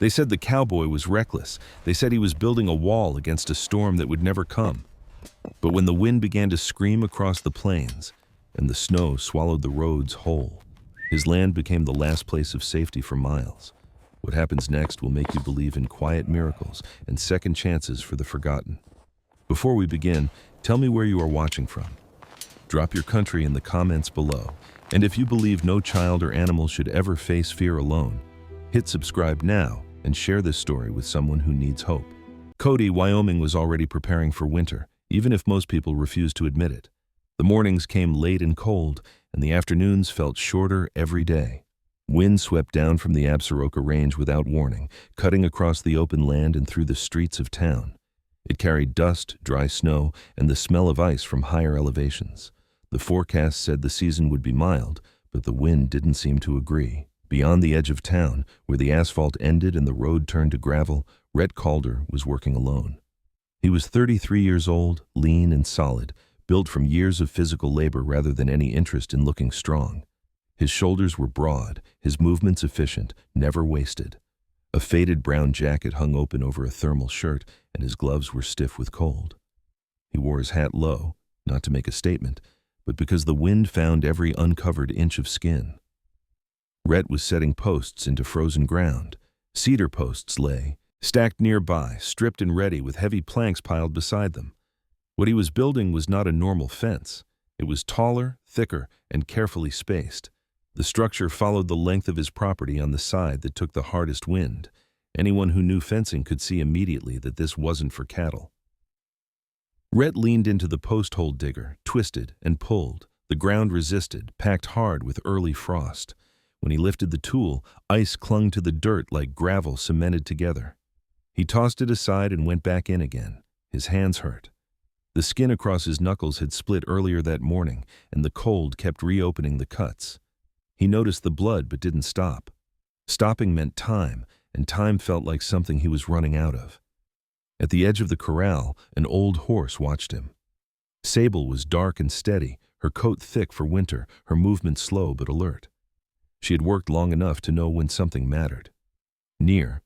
They said the cowboy was reckless. They said he was building a wall against a storm that would never come. But when the wind began to scream across the plains and the snow swallowed the roads whole, his land became the last place of safety for miles. What happens next will make you believe in quiet miracles and second chances for the forgotten. Before we begin, tell me where you are watching from. Drop your country in the comments below. And if you believe no child or animal should ever face fear alone, hit subscribe now and share this story with someone who needs hope. Cody, Wyoming was already preparing for winter, even if most people refused to admit it. The mornings came late and cold, and the afternoons felt shorter every day. Wind swept down from the Absaroka Range without warning, cutting across the open land and through the streets of town. It carried dust, dry snow, and the smell of ice from higher elevations. The forecast said the season would be mild, but the wind didn't seem to agree. Beyond the edge of town, where the asphalt ended and the road turned to gravel, Rhett Calder was working alone. He was 33 years old, lean and solid, built from years of physical labor rather than any interest in looking strong. His shoulders were broad, his movements efficient, never wasted. A faded brown jacket hung open over a thermal shirt, and his gloves were stiff with cold. He wore his hat low, not to make a statement, but because the wind found every uncovered inch of skin. Rhett was setting posts into frozen ground. Cedar posts lay, stacked nearby, stripped and ready with heavy planks piled beside them. What he was building was not a normal fence. It was taller, thicker, and carefully spaced. The structure followed the length of his property on the side that took the hardest wind. Anyone who knew fencing could see immediately that this wasn't for cattle. Rhett leaned into the post hole digger, twisted and pulled. The ground resisted, packed hard with early frost. When he lifted the tool, ice clung to the dirt like gravel cemented together. He tossed it aside and went back in again. His hands hurt. The skin across his knuckles had split earlier that morning, and the cold kept reopening the cuts. He noticed the blood but didn't stop. Stopping meant time, and time felt like something he was running out of. At the edge of the corral, an old horse watched him. Sable was dark and steady, her coat thick for winter, her movements slow but alert. She had worked long enough to know when something mattered. Near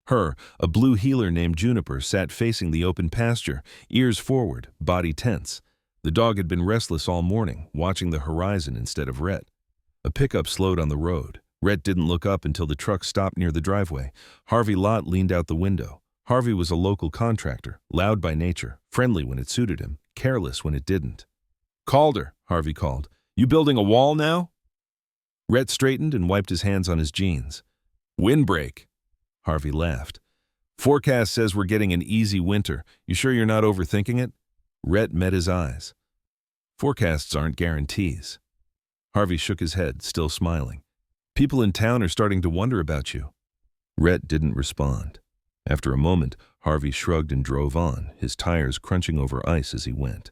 her, a blue heeler named Juniper sat facing the open pasture, ears forward, body tense. The dog had been restless all morning, watching the horizon instead of Rhett. A pickup slowed on the road. Rhett didn't look up until the truck stopped near the driveway. Harvey Lott leaned out the window. Harvey was a local contractor, loud by nature, friendly when it suited him, careless when it didn't. "Calder," Harvey called. "You building a wall now?" Rhett straightened and wiped his hands on his jeans. "Windbreak." Harvey laughed. "Forecast says we're getting an easy winter. You sure you're not overthinking it?" Rhett met his eyes. "Forecasts aren't guarantees." Harvey shook his head, still smiling. "People in town are starting to wonder about you." Rhett didn't respond. After a moment, Harvey shrugged and drove on, his tires crunching over ice as he went.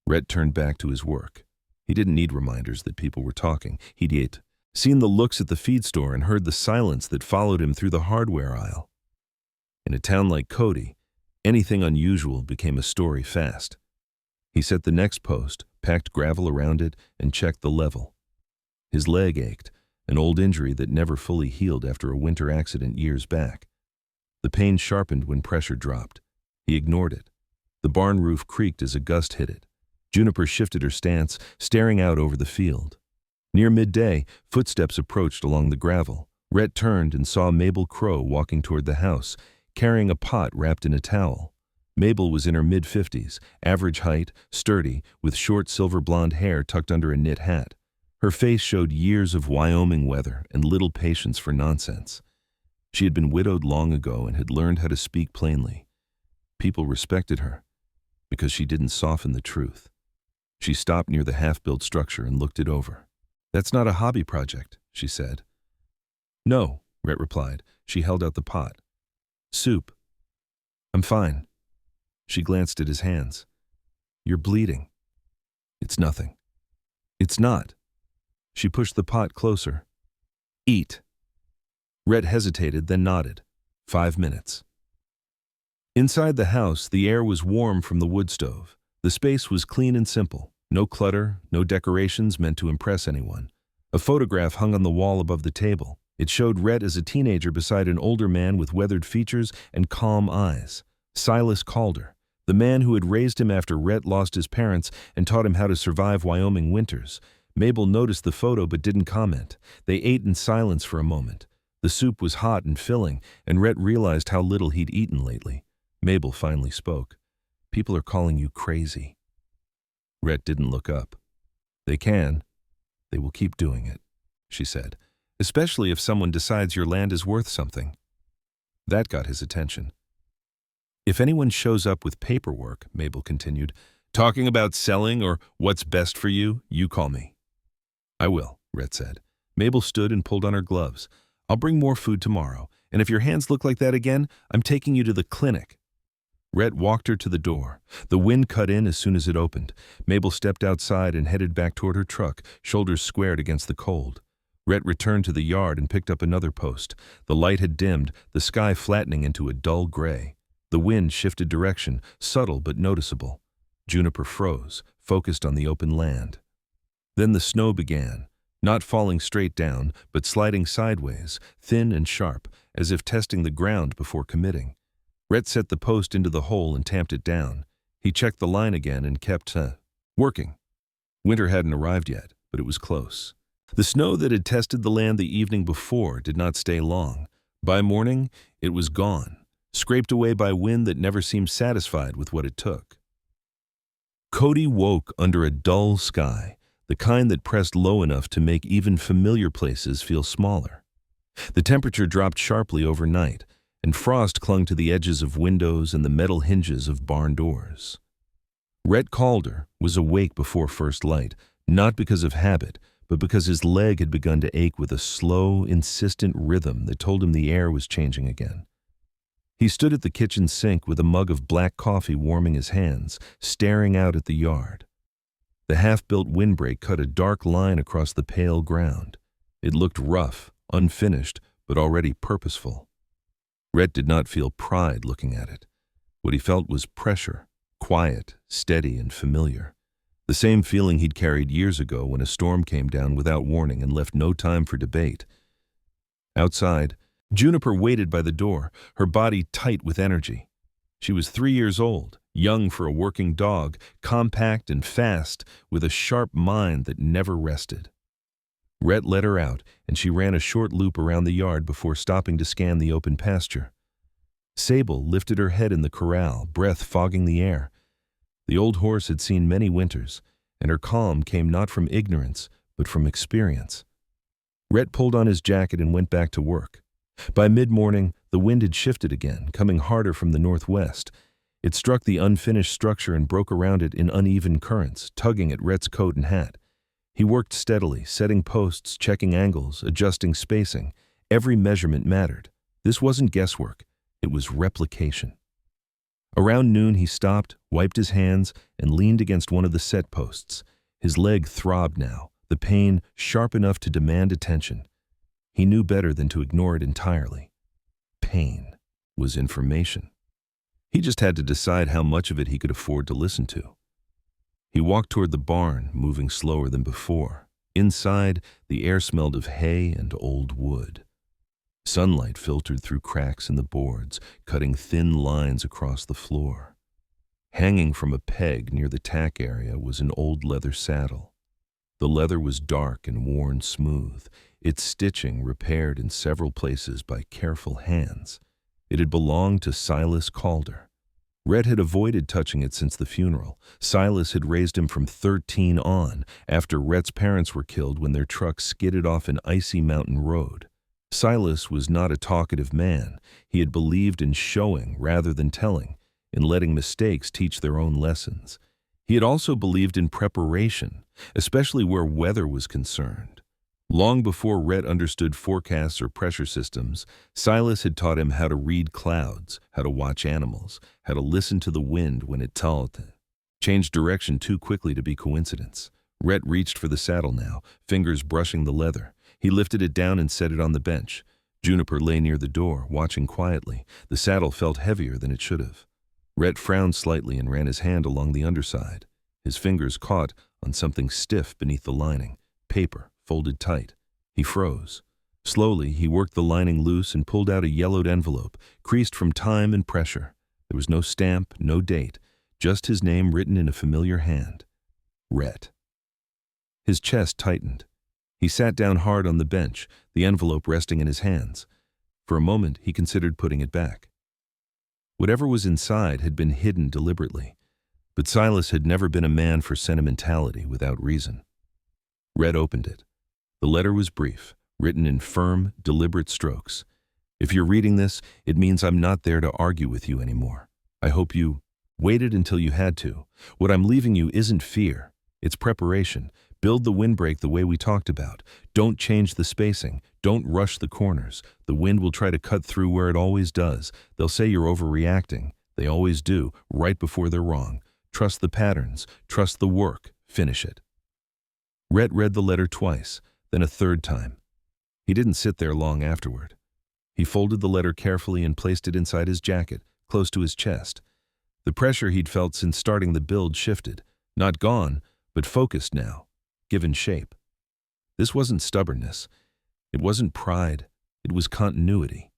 Rhett turned back to his work. He didn't need reminders that people were talking. He'd seen the looks at the feed store and heard the silence that followed him through the hardware aisle. In a town like Cody, anything unusual became a story fast. He set the next post, packed gravel around it, and checked the level. His leg ached, an old injury that never fully healed after a winter accident years back. The pain sharpened when pressure dropped. He ignored it. The barn roof creaked as a gust hit it. Juniper shifted her stance, staring out over the field. Near midday, footsteps approached along the gravel. Rhett turned and saw Mabel Crow walking toward the house, carrying a pot wrapped in a towel. Mabel was in her mid-50s, average height, sturdy, with short silver blonde hair tucked under a knit hat. Her face showed years of Wyoming weather and little patience for nonsense. She had been widowed long ago and had learned how to speak plainly. People respected her because she didn't soften the truth. She stopped near the half-built structure and looked it over. "That's not a hobby project," she said. "No," Rhett replied. She held out the pot. "Soup." "I'm fine." She glanced at his hands. "You're bleeding." "It's nothing." "It's not." She pushed the pot closer. "Eat." Rhett hesitated, then nodded. 5 minutes. Inside the house, the air was warm from the wood stove. The space was clean and simple. No clutter, no decorations meant to impress anyone. A photograph hung on the wall above the table. It showed Rhett as a teenager beside an older man with weathered features and calm eyes. Silas Calder, the man who had raised him after Rhett lost his parents and taught him how to survive Wyoming winters. Mabel noticed the photo but didn't comment. They ate in silence for a moment. The soup was hot and filling, and Rhett realized how little he'd eaten lately. Mabel finally spoke. "People are calling you crazy." Rhett didn't look up. "They can. They will keep doing it," she said, "especially if someone decides your land is worth something." That got his attention. "If anyone shows up with paperwork," Mabel continued, "talking about selling or what's best for you, you call me." "I will," Rhett said. Mabel stood and pulled on her gloves. "I'll bring more food tomorrow, and if your hands look like that again, I'm taking you to the clinic." Rhett walked her to the door. The wind cut in as soon as it opened. Mabel stepped outside and headed back toward her truck, shoulders squared against the cold. Rhett returned to the yard and picked up another post. The light had dimmed, the sky flattening into a dull gray. The wind shifted direction, subtle but noticeable. Juniper froze, focused on the open land. Then the snow began, not falling straight down, but sliding sideways, thin and sharp, as if testing the ground before committing. Rhett set the post into the hole and tamped it down. He checked the line again and kept working. Winter hadn't arrived yet, but it was close. The snow that had tested the land the evening before did not stay long. By morning, it was gone, scraped away by wind that never seemed satisfied with what it took. Cody woke under a dull sky, the kind that pressed low enough to make even familiar places feel smaller. The temperature dropped sharply overnight, and frost clung to the edges of windows and the metal hinges of barn doors. Rhett Calder was awake before first light, not because of habit, but because his leg had begun to ache with a slow, insistent rhythm that told him the air was changing again. He stood at the kitchen sink with a mug of black coffee warming his hands, staring out at the yard. The half-built windbreak cut a dark line across the pale ground. It looked rough, unfinished, but already purposeful. Rhett did not feel pride looking at it. What he felt was pressure, quiet, steady, and familiar. The same feeling he'd carried years ago when a storm came down without warning and left no time for debate. Outside, Juniper waited by the door, her body tight with energy. She was 3 years old, young for a working dog, compact and fast, with a sharp mind that never rested. Rhett let her out, and she ran a short loop around the yard before stopping to scan the open pasture. Sable lifted her head in the corral, breath fogging the air. The old horse had seen many winters, and her calm came not from ignorance, but from experience. Rhett pulled on his jacket and went back to work. By mid-morning, the wind had shifted again, coming harder from the northwest. It struck the unfinished structure and broke around it in uneven currents, tugging at Rhett's coat and hat. He worked steadily, setting posts, checking angles, adjusting spacing. Every measurement mattered. This wasn't guesswork. It was replication. Around noon, he stopped, wiped his hands, and leaned against one of the set posts. His leg throbbed now, the pain sharp enough to demand attention. He knew better than to ignore it entirely. Pain was information. He just had to decide how much of it he could afford to listen to. He walked toward the barn, moving slower than before. Inside, the air smelled of hay and old wood. Sunlight filtered through cracks in the boards, cutting thin lines across the floor. Hanging from a peg near the tack area was an old leather saddle. The leather was dark and worn smooth, its stitching repaired in several places by careful hands. It had belonged to Silas Calder. Rhett had avoided touching it since the funeral. Silas had raised him from 13 on, after Rhett's parents were killed when their truck skidded off an icy mountain road. Silas was not a talkative man. He had believed in showing rather than telling, in letting mistakes teach their own lessons. He had also believed in preparation, especially where weather was concerned. Long before Rhett understood forecasts or pressure systems, Silas had taught him how to read clouds, how to watch animals, how to listen to the wind when it changed direction too quickly to be coincidence. Rhett reached for the saddle now, fingers brushing the leather. He lifted it down and set it on the bench. Juniper lay near the door, watching quietly. The saddle felt heavier than it should have. Rhett frowned slightly and ran his hand along the underside. His fingers caught on something stiff beneath the lining, paper folded tight. He froze. Slowly, he worked the lining loose and pulled out a yellowed envelope, creased from time and pressure. There was no stamp, no date, just his name written in a familiar hand. Rhett. His chest tightened. He sat down hard on the bench, the envelope resting in his hands. For a moment, he considered putting it back. Whatever was inside had been hidden deliberately, but Silas had never been a man for sentimentality without reason. Rhett opened it. The letter was brief, written in firm, deliberate strokes. If you're reading this, it means I'm not there to argue with you anymore. I hope you waited until you had to. What I'm leaving you isn't fear. It's preparation. Build the windbreak the way we talked about. Don't change the spacing. Don't rush the corners. The wind will try to cut through where it always does. They'll say you're overreacting. They always do, right before they're wrong. Trust the patterns. Trust the work. Finish it. Rhett read the letter twice, then a third time. He didn't sit there long afterward. He folded the letter carefully and placed it inside his jacket, close to his chest. The pressure he'd felt since starting the build shifted. Not gone, but focused now, given shape. This wasn't stubbornness. It wasn't pride. It was continuity.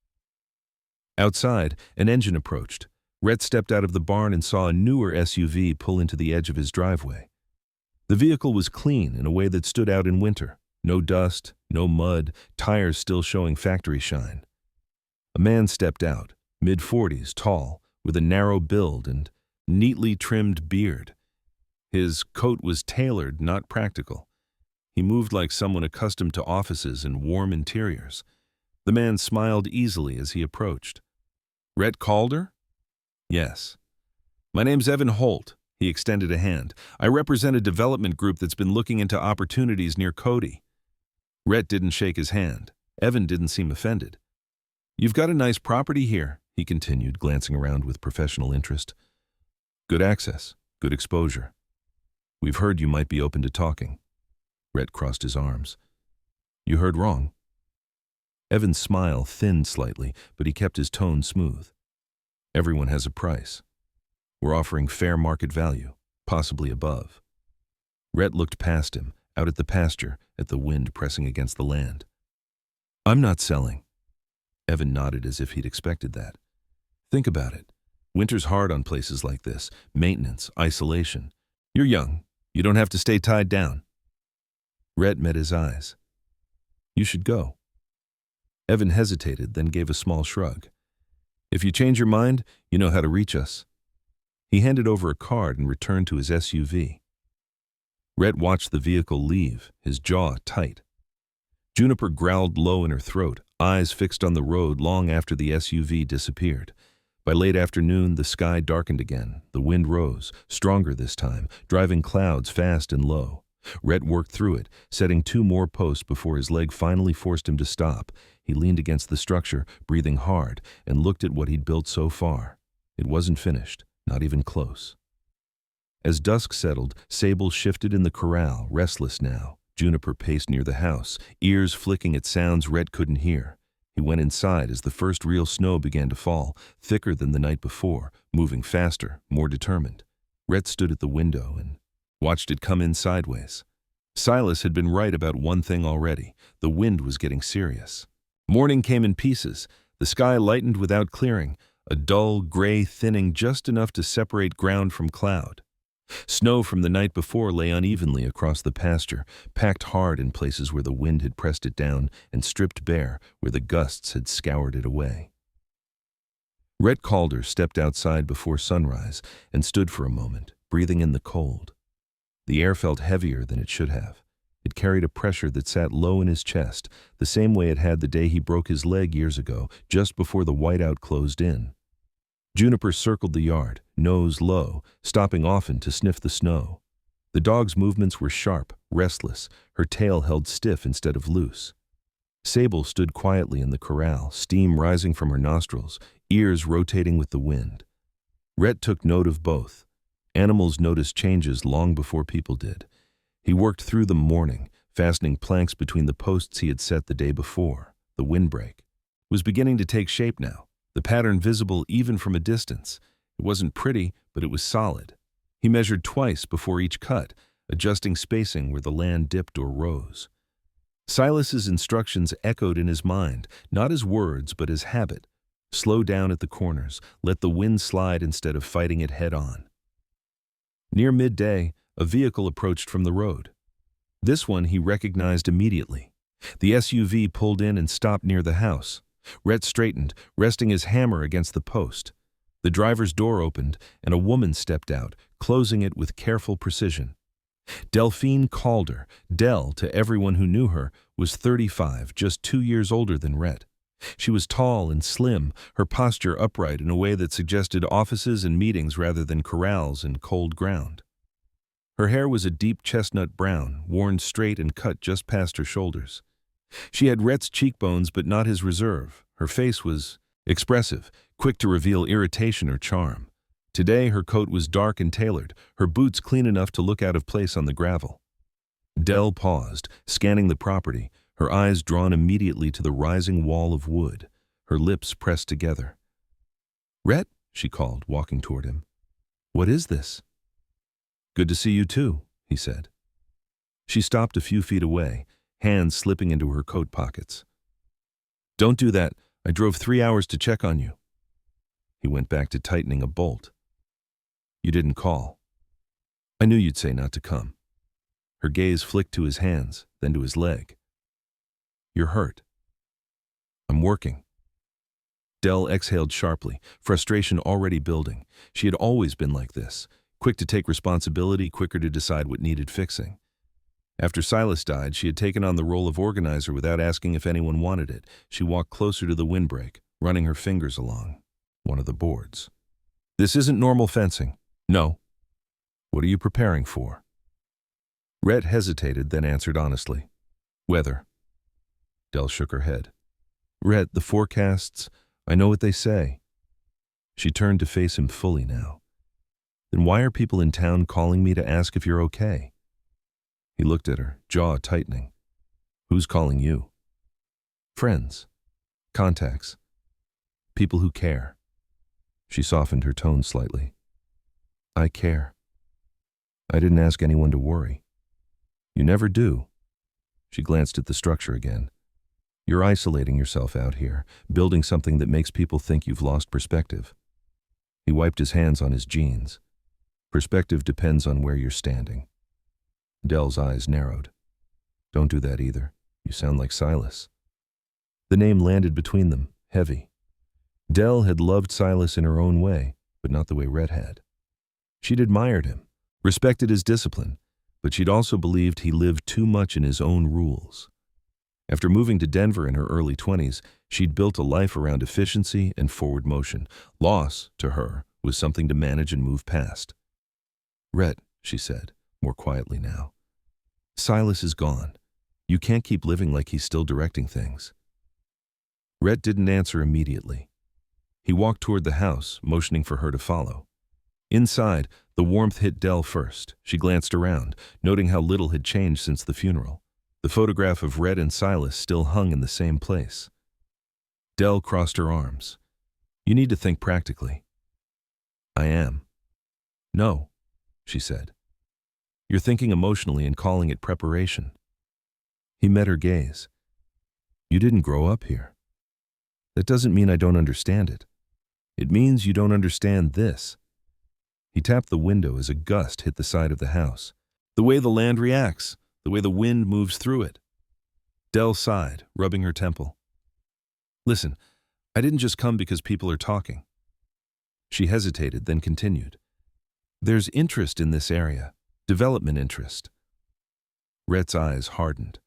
Outside, an engine approached. Rhett stepped out of the barn and saw a newer SUV pull into the edge of his driveway. The vehicle was clean in a way that stood out in winter. No dust, no mud, tires still showing factory shine. A man stepped out, mid-40s, tall, with a narrow build and neatly trimmed beard. His coat was tailored, not practical. He moved like someone accustomed to offices and warm interiors. The man smiled easily as he approached. "Rhett Calder?" "Yes." "My name's Evan Holt." He extended a hand. "I represent a development group that's been looking into opportunities near Cody." Rhett didn't shake his hand. Evan didn't seem offended. "You've got a nice property here," he continued, glancing around with professional interest. "Good access, good exposure. We've heard you might be open to talking." Rhett crossed his arms. "You heard wrong." Evan's smile thinned slightly, but he kept his tone smooth. "Everyone has a price. We're offering fair market value, possibly above." Rhett looked past him, out at the pasture, at the wind pressing against the land. "I'm not selling." Evan nodded as if he'd expected that. "Think about it. Winter's hard on places like this. Maintenance, isolation. You're young. You don't have to stay tied down." Rhett met his eyes. "You should go." Evan hesitated, then gave a small shrug. "If you change your mind, you know how to reach us." He handed over a card and returned to his SUV. Rhett watched the vehicle leave, his jaw tight. Juniper growled low in her throat, eyes fixed on the road long after the SUV disappeared. By late afternoon, the sky darkened again. The wind rose, stronger this time, driving clouds fast and low. Rhett worked through it, setting 2 more posts before his leg finally forced him to stop. He leaned against the structure, breathing hard, and looked at what he'd built so far. It wasn't finished, not even close. As dusk settled, Sable shifted in the corral, restless now. Juniper paced near the house, ears flicking at sounds Rhett couldn't hear. He went inside as the first real snow began to fall, thicker than the night before, moving faster, more determined. Rhett stood at the window and watched it come in sideways. Silas had been right about one thing already. The wind was getting serious. Morning came in pieces. The sky lightened without clearing, a dull, gray thinning just enough to separate ground from cloud. Snow from the night before lay unevenly across the pasture, packed hard in places where the wind had pressed it down and stripped bare where the gusts had scoured it away. Rhett Calder stepped outside before sunrise and stood for a moment, breathing in the cold. The air felt heavier than it should have. It carried a pressure that sat low in his chest, the same way it had the day he broke his leg years ago, just before the whiteout closed in. Juniper circled the yard, nose low, stopping often to sniff the snow. The dog's movements were sharp, restless, her tail held stiff instead of loose. Sable stood quietly in the corral, steam rising from her nostrils, ears rotating with the wind. Rhett took note of both. Animals noticed changes long before people did. He worked through them morning, fastening planks between the posts he had set the day before. The windbreak was beginning to take shape now, the pattern visible even from a distance. It wasn't pretty, but it was solid. He measured twice before each cut, adjusting spacing where the land dipped or rose. Silas's instructions echoed in his mind, not as words but as habit. Slow down at the corners, let the wind slide instead of fighting it head-on. Near midday, a vehicle approached from the road. This one he recognized immediately. The SUV pulled in and stopped near the house. Rhett straightened, resting his hammer against the post. The driver's door opened, and a woman stepped out, closing it with careful precision. Delphine Calder, Dell, to everyone who knew her, was 35, just 2 years older than Rhett. She was tall and slim, her posture upright in a way that suggested offices and meetings rather than corrals and cold ground. Her hair was a deep chestnut brown, worn straight and cut just past her shoulders. She had Rhett's cheekbones but not his reserve. Her face was expressive, quick to reveal irritation or charm. Today her coat was dark and tailored, her boots clean enough to look out of place on the gravel. Dell paused, scanning the property, her eyes drawn immediately to the rising wall of wood, her lips pressed together. "Rhett," she called, walking toward him. "What is this?" "Good to see you too," he said. She stopped a few feet away, hands slipping into her coat pockets. "Don't do that. I drove 3 hours to check on you." He went back to tightening a bolt. "You didn't call. I knew you'd say not to come." Her gaze flicked to his hands, then to his leg. "You're hurt." "I'm working." Dell exhaled sharply, frustration already building. She had always been like this, quick to take responsibility, quicker to decide what needed fixing. After Silas died, she had taken on the role of organizer without asking if anyone wanted it. She walked closer to the windbreak, running her fingers along one of the boards. "This isn't normal fencing." "No." "What are you preparing for?" Rhett hesitated, then answered honestly. "Weather." Dell shook her head. "Rhett, the forecasts, I know what they say." She turned to face him fully now. "Then why are people in town calling me to ask if you're okay?" He looked at her, jaw tightening. "Who's calling you?" "Friends. Contacts. People who care." She softened her tone slightly. "I care. I didn't ask anyone to worry." "You never do." She glanced at the structure again. "You're isolating yourself out here, building something that makes people think you've lost perspective." He wiped his hands on his jeans. "Perspective depends on where you're standing." Dell's eyes narrowed. "Don't do that either. You sound like Silas." The name landed between them, heavy. Dell had loved Silas in her own way, but not the way Rhett had. She'd admired him, respected his discipline, but she'd also believed he lived too much in his own rules. After moving to Denver in her early 20s, she'd built a life around efficiency and forward motion. Loss, to her, was something to manage and move past. "Rhett," she said, more quietly now. "Silas is gone. You can't keep living like he's still directing things." Rhett didn't answer immediately. He walked toward the house, motioning for her to follow. Inside, the warmth hit Dell first. She glanced around, noting how little had changed since the funeral. The photograph of Rhett and Silas still hung in the same place. Dell crossed her arms. "You need to think practically." "I am." "No," she said. "You're thinking emotionally and calling it preparation." He met her gaze. "You didn't grow up here. That doesn't mean I don't understand it. It means you don't understand this." He tapped the window as a gust hit the side of the house. "The way the land reacts, the way the wind moves through it." Dell sighed, rubbing her temple. "Listen, I didn't just come because people are talking." She hesitated, then continued. "There's interest in this area, development interest." Rhett's eyes hardened.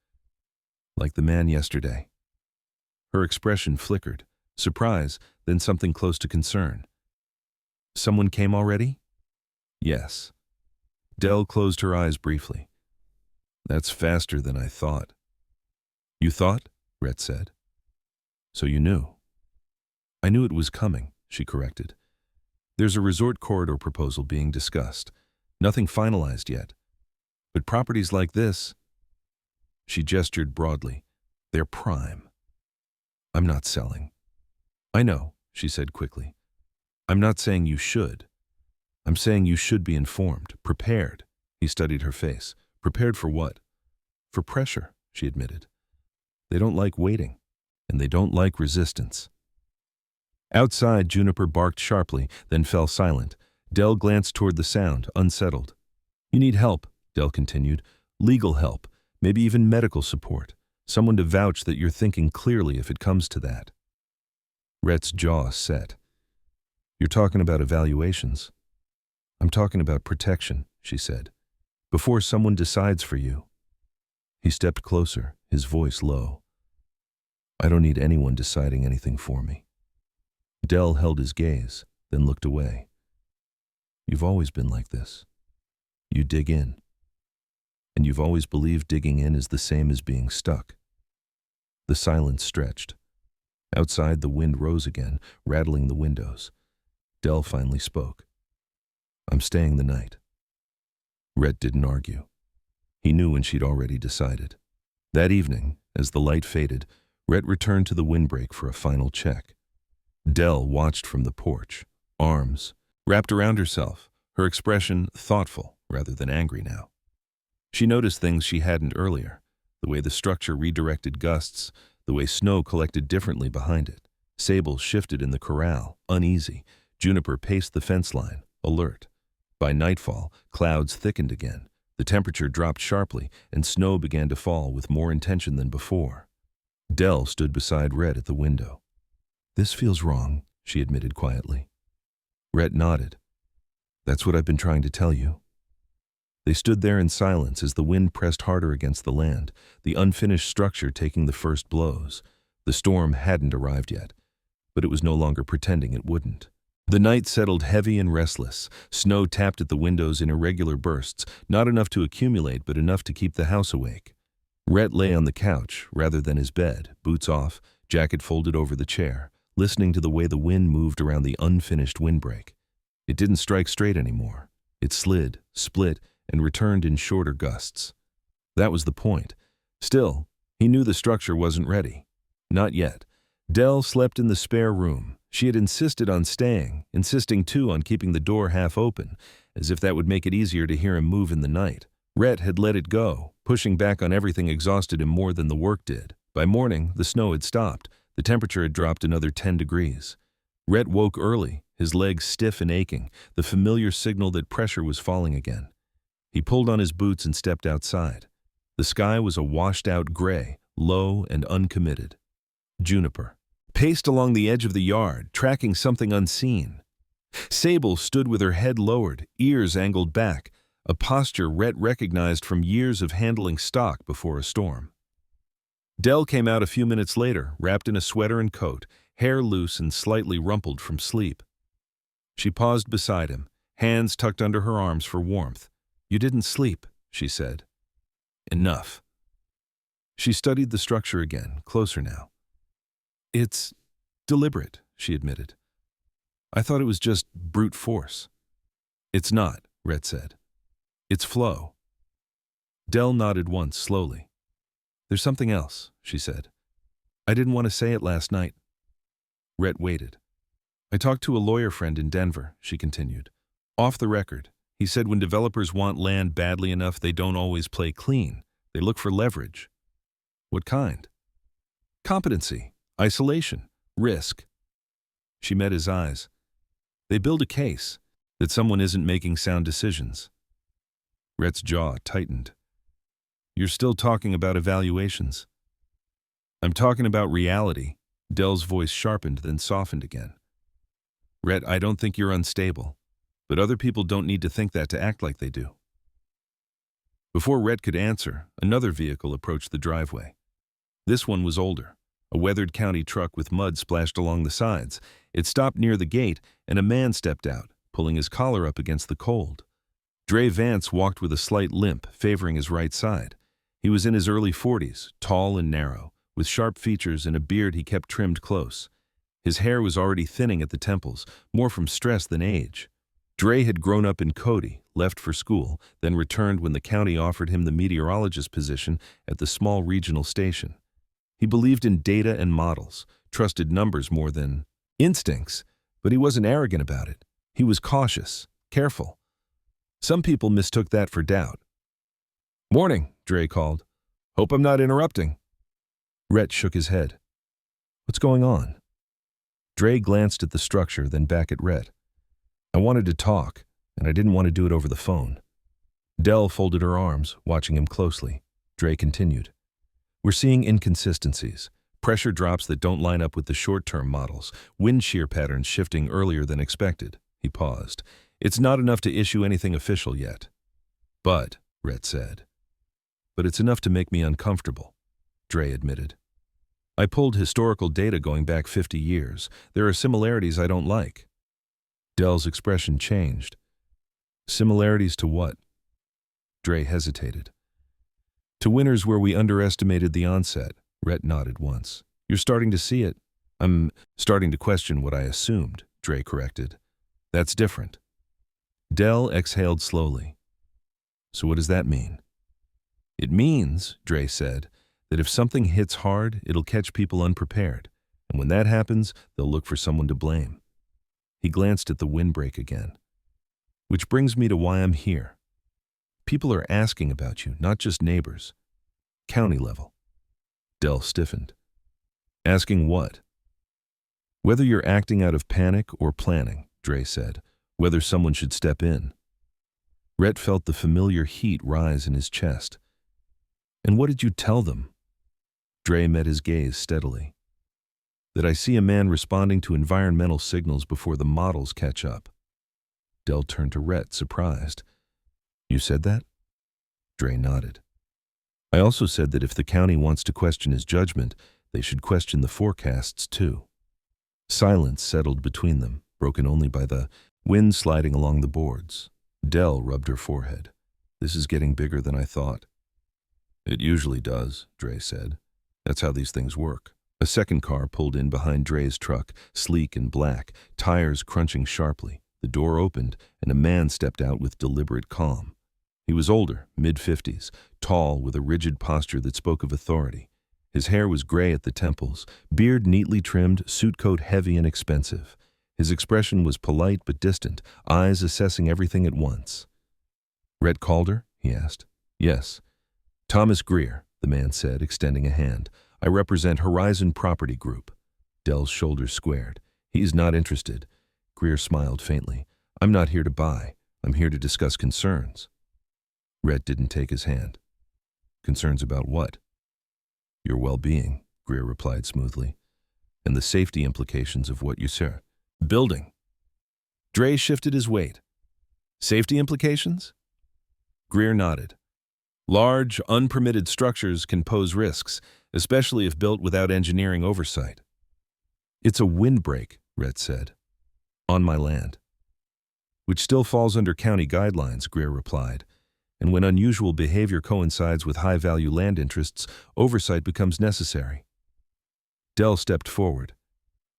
"Like the man yesterday." Her expression flickered, surprise, then something close to concern. "Someone came already?" "Yes." Dell closed her eyes briefly. "That's faster than I thought." "You thought?" Rhett said. "So you knew." "I knew it was coming," she corrected. "There's a resort corridor proposal being discussed. Nothing finalized yet. But properties like this..." She gestured broadly. "They're prime." "I'm not selling." "I know," she said quickly. "I'm not saying you should. I'm saying you should be informed, prepared." He studied her face. "Prepared for what?" "For pressure," she admitted. They don't like waiting, and they don't like resistance. Outside, Juniper barked sharply, then fell silent. Dell glanced toward the sound, unsettled. You need help, Dell continued. Legal help, maybe even medical support. Someone to vouch that you're thinking clearly if it comes to that. Rhett's jaw set. You're talking about evaluations. I'm talking about protection, she said. Before someone decides for you. He stepped closer, his voice low. I don't need anyone deciding anything for me. Dell held his gaze, then looked away. You've always been like this. You dig in. And you've always believed digging in is the same as being stuck. The silence stretched. Outside, the wind rose again, rattling the windows. Dell finally spoke. I'm staying the night. Rhett didn't argue. He knew when she'd already decided. That evening, as the light faded, Rhett returned to the windbreak for a final check. Dell watched from the porch, arms wrapped around herself, her expression thoughtful rather than angry now. She noticed things she hadn't earlier, the way the structure redirected gusts, the way snow collected differently behind it. Sable shifted in the corral, uneasy. Juniper paced the fence line, alert. By nightfall, clouds thickened again. The temperature dropped sharply, and snow began to fall with more intention than before. Dell stood beside Rhett at the window. This feels wrong, she admitted quietly. Rhett nodded. That's what I've been trying to tell you. They stood there in silence as the wind pressed harder against the land, the unfinished structure taking the first blows. The storm hadn't arrived yet, but it was no longer pretending it wouldn't. The night settled heavy and restless. Snow tapped at the windows in irregular bursts, not enough to accumulate but enough to keep the house awake. Rhett lay on the couch rather than his bed, boots off, jacket folded over the chair, listening to the way the wind moved around the unfinished windbreak. It didn't strike straight anymore. It slid, split, and returned in shorter gusts. That was the point. Still, he knew the structure wasn't ready. Not yet. Dell slept in the spare room. She had insisted on staying, insisting too on keeping the door half open, as if that would make it easier to hear him move in the night. Rhett had let it go, pushing back on everything exhausted him more than the work did. By morning, the snow had stopped. The temperature had dropped another 10 degrees. Rhett woke early, his legs stiff and aching, the familiar signal that pressure was falling again. He pulled on his boots and stepped outside. The sky was a washed-out gray, low and uncommitted. Juniper paced along the edge of the yard, tracking something unseen. Sable stood with her head lowered, ears angled back, a posture Rhett recognized from years of handling stock before a storm. Dell came out a few minutes later, wrapped in a sweater and coat, hair loose and slightly rumpled from sleep. She paused beside him, hands tucked under her arms for warmth. You didn't sleep, she said. Enough. She studied the structure again, closer now. It's deliberate, she admitted. I thought it was just brute force. It's not, Rhett said. It's flow. Dell nodded once, slowly. There's something else, she said. I didn't want to say it last night. Rhett waited. I talked to a lawyer friend in Denver, she continued. Off the record, he said when developers want land badly enough, they don't always play clean. They look for leverage. What kind? Competency, isolation, risk. She met his eyes. They build a case that someone isn't making sound decisions. Rhett's jaw tightened. You're still talking about evaluations. I'm talking about reality. Dell's voice sharpened, then softened again. Rhett, I don't think you're unstable, but other people don't need to think that to act like they do. Before Rhett could answer, another vehicle approached the driveway. This one was older, a weathered county truck with mud splashed along the sides. It stopped near the gate, and a man stepped out, pulling his collar up against the cold. Dre Vance walked with a slight limp, favoring his right side. He was in his early 40s, tall and narrow, with sharp features and a beard he kept trimmed close. His hair was already thinning at the temples, more from stress than age. Dre had grown up in Cody, left for school, then returned when the county offered him the meteorologist position at the small regional station. He believed in data and models, trusted numbers more than instincts, but he wasn't arrogant about it. He was cautious, careful. Some people mistook that for doubt. Morning, Dre called. Hope I'm not interrupting. Rhett shook his head. What's going on? Dre glanced at the structure, then back at Rhett. I wanted to talk, and I didn't want to do it over the phone. Dell folded her arms, watching him closely. Dre continued. We're seeing inconsistencies. Pressure drops that don't line up with the short-term models. Wind shear patterns shifting earlier than expected. He paused. It's not enough to issue anything official yet. But, Rhett said. But it's enough to make me uncomfortable, Dre admitted. I pulled historical data going back 50 years. There are similarities I don't like. Dell's expression changed. Similarities to what? Dre hesitated. To winters where we underestimated the onset. Rhett nodded once. You're starting to see it. I'm starting to question what I assumed, Dre corrected. That's different. Dell exhaled slowly. So what does that mean? It means, Dre said, that if something hits hard, it'll catch people unprepared. And when that happens, they'll look for someone to blame. He glanced at the windbreak again. Which brings me to why I'm here. People are asking about you, not just neighbors. County level. Dell stiffened. Asking what? Whether you're acting out of panic or planning, Dre said. Whether someone should step in. Rhett felt the familiar heat rise in his chest. And what did you tell them? Dre met his gaze steadily. That I see a man responding to environmental signals before the models catch up. Dell turned to Rhett, surprised. You said that? Dre nodded. I also said that if the county wants to question his judgment, they should question the forecasts too. Silence settled between them, broken only by the wind sliding along the boards. Dell rubbed her forehead. This is getting bigger than I thought. It usually does, Dre said. That's how these things work. A second car pulled in behind Dre's truck, sleek and black, tires crunching sharply. The door opened, and a man stepped out with deliberate calm. He was older, mid-50s, tall, with a rigid posture that spoke of authority. His hair was gray at the temples, beard neatly trimmed, suit coat heavy and expensive. His expression was polite but distant, eyes assessing everything at once. Rhett Calder? He asked. Yes. Thomas Greer, the man said, extending a hand. I represent Horizon Property Group. Dell's shoulders squared. He's not interested. Greer smiled faintly. I'm not here to buy. I'm here to discuss concerns. Rhett didn't take his hand. Concerns about what? Your well-being, Greer replied smoothly, and the safety implications of what you say. Building. Dre shifted his weight. Safety implications? Greer nodded. Large, unpermitted structures can pose risks, especially if built without engineering oversight. It's a windbreak, Rhett said. On my land. Which still falls under county guidelines, Greer replied. And when unusual behavior coincides with high-value land interests, oversight becomes necessary. Dell stepped forward.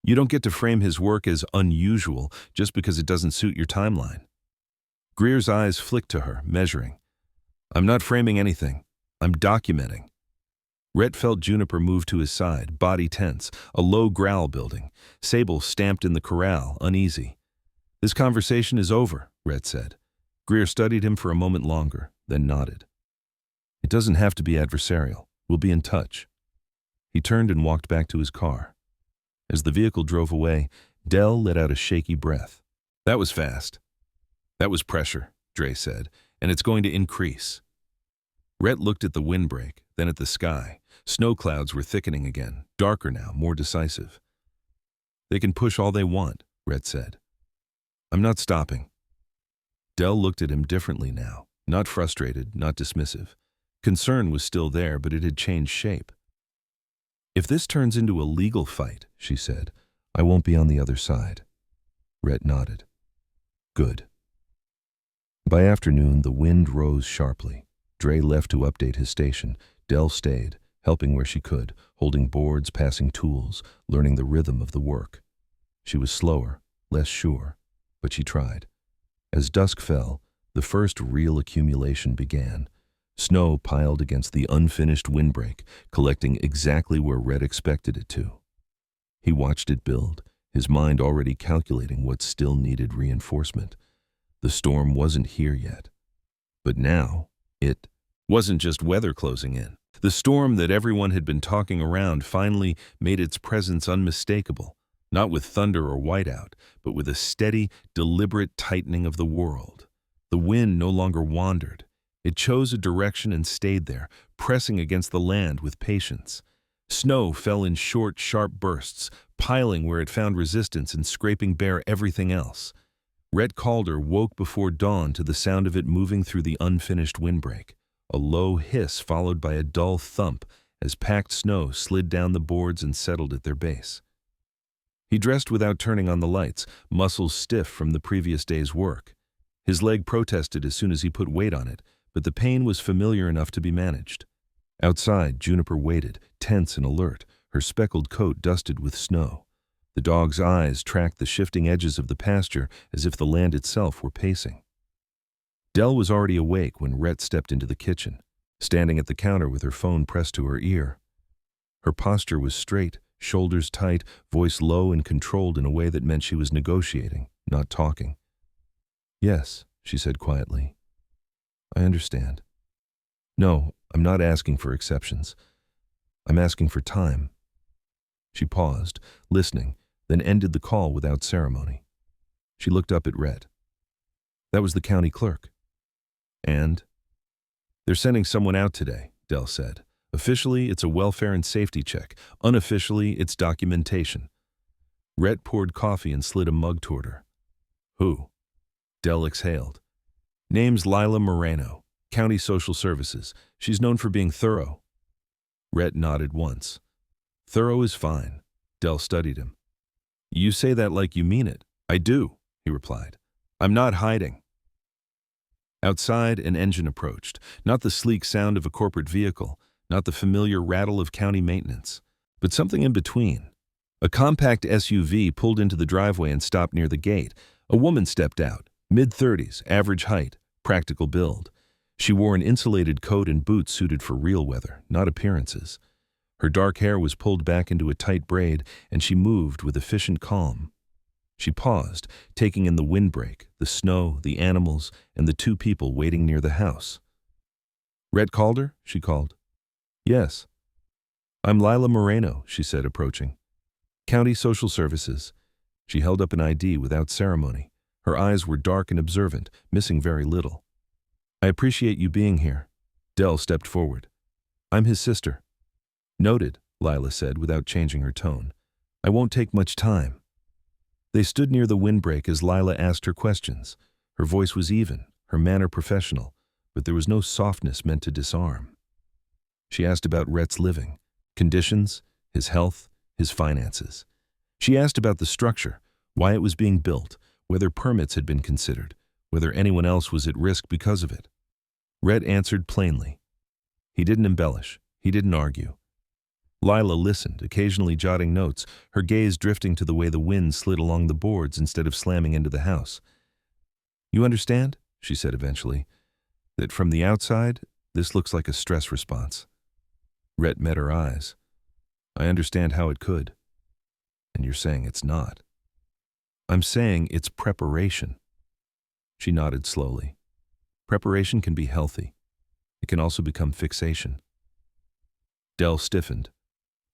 You don't get to frame his work as unusual just because it doesn't suit your timeline. Greer's eyes flicked to her, measuring. I'm not framing anything. I'm documenting. Rhett felt Juniper move to his side, body tense, a low growl building. Sable stamped in the corral, uneasy. This conversation is over, Rhett said. Greer studied him for a moment longer, then nodded. It doesn't have to be adversarial. We'll be in touch. He turned and walked back to his car. As the vehicle drove away, Dell let out a shaky breath. That was fast. That was pressure, Dre said, and it's going to increase. Rhett looked at the windbreak, then at the sky. Snow clouds were thickening again, darker now, more decisive. They can push all they want, Rhett said. I'm not stopping. Dell looked at him differently now, not frustrated, not dismissive. Concern was still there, but it had changed shape. If this turns into a legal fight, she said, I won't be on the other side. Rhett nodded. Good. By afternoon, the wind rose sharply. Dre left to update his station. Dell stayed, helping where she could, holding boards, passing tools, learning the rhythm of the work. She was slower, less sure, but she tried. As dusk fell, the first real accumulation began. Snow piled against the unfinished windbreak, collecting exactly where Rhett expected it to. He watched it build, his mind already calculating what still needed reinforcement. The storm wasn't here yet. But now, it wasn't just weather closing in. The storm that everyone had been talking around finally made its presence unmistakable, not with thunder or whiteout, but with a steady, deliberate tightening of the world. The wind no longer wandered. It chose a direction and stayed there, pressing against the land with patience. Snow fell in short, sharp bursts, piling where it found resistance and scraping bare everything else. Rhett Calder woke before dawn to the sound of it moving through the unfinished windbreak, a low hiss followed by a dull thump as packed snow slid down the boards and settled at their base. He dressed without turning on the lights, muscles stiff from the previous day's work. His leg protested as soon as he put weight on it, but the pain was familiar enough to be managed. Outside, Juniper waited, tense and alert, her speckled coat dusted with snow. The dog's eyes tracked the shifting edges of the pasture as if the land itself were pacing. Dell was already awake when Rhett stepped into the kitchen, standing at the counter with her phone pressed to her ear. Her posture was straight, shoulders tight, voice low and controlled in a way that meant she was negotiating, not talking. "Yes," she said quietly. "I understand. No, I'm not asking for exceptions. I'm asking for time." She paused, listening, then ended the call without ceremony. She looked up at Rhett. That was the county clerk. "And?" "They're sending someone out today," Dell said. "Officially, it's a welfare and safety check. Unofficially, it's documentation." Rhett poured coffee and slid a mug toward her. "Who?" Dell exhaled. "Name's Lila Moreno, County Social Services. She's known for being thorough." Rhett nodded once. "Thorough is fine." Dell studied him. "You say that like you mean it." "I do," he replied. "I'm not hiding." Outside, an engine approached, not the sleek sound of a corporate vehicle, not the familiar rattle of county maintenance, but something in between. A compact SUV pulled into the driveway and stopped near the gate. A woman stepped out, mid-30s, average height, practical build. She wore an insulated coat and boots suited for real weather, not appearances. Her dark hair was pulled back into a tight braid, and she moved with efficient calm. She paused, taking in the windbreak, the snow, the animals, and the two people waiting near the house. "Rhett Calder?" she called. "Yes." "I'm Lila Moreno," she said, approaching. "County Social Services." She held up an ID without ceremony. Her eyes were dark and observant, missing very little. "I appreciate you being here." Dell stepped forward. "I'm his sister." "Noted," Lila said without changing her tone. "I won't take much time." They stood near the windbreak as Lila asked her questions. Her voice was even, her manner professional, but there was no softness meant to disarm. She asked about Rhett's living, conditions, his health, his finances. She asked about the structure, why it was being built, whether permits had been considered, whether anyone else was at risk because of it. Rhett answered plainly. He didn't embellish. He didn't argue. Lila listened, occasionally jotting notes, her gaze drifting to the way the wind slid along the boards instead of slamming into the house. "You understand?" she said eventually. "That from the outside, this looks like a stress response." Rhett met her eyes. "I understand how it could. And you're saying it's not." "I'm saying it's preparation." She nodded slowly. "Preparation can be healthy. It can also become fixation." Dell stiffened,